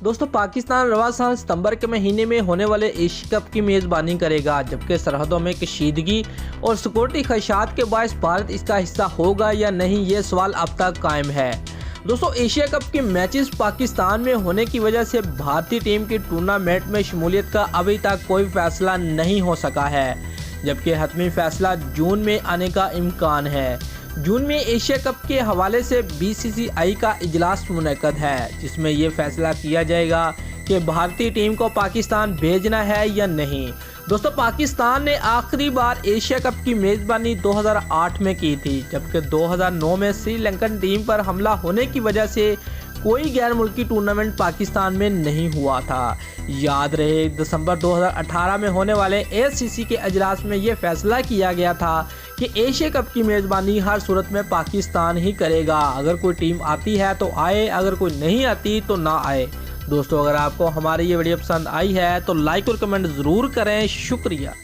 दोस्तों पाकिस्तान रवा साल सितंबर के महीने में होने वाले एशिया कप की मेज़बानी करेगा, जबकि सरहदों में कशीदगी और सिक्योरिटी खदशात के बायस भारत इसका हिस्सा होगा या नहीं, ये सवाल अब तक कायम है। दोस्तों एशिया कप के मैचेस पाकिस्तान में होने की वजह से भारतीय टीम की टूर्नामेंट में शमूलियत का अभी तक कोई फैसला नहीं हो सका है, जबकि हतमी फैसला जून में आने का इम्कान है। जून में एशिया कप के हवाले से बीसीसीआई का इजलास मुनक्कद है, जिसमें ये फैसला किया जाएगा कि भारतीय टीम को पाकिस्तान भेजना है या नहीं। दोस्तों पाकिस्तान ने आखिरी बार एशिया कप की मेज़बानी 2008 में की थी, जबकि 2009 में श्रीलंकन टीम पर हमला होने की वजह से कोई गैर मुल्की टूर्नामेंट पाकिस्तान में नहीं हुआ था। याद रहे दिसंबर 2018 में होने वाले एसीसी के अजलास में यह फैसला किया गया था कि एशिया कप की मेज़बानी हर सूरत में पाकिस्तान ही करेगा। अगर कोई टीम आती है तो आए, अगर कोई नहीं आती तो ना आए। दोस्तों अगर आपको हमारी ये वीडियो पसंद आई है तो लाइक और कमेंट ज़रूर करें। शुक्रिया।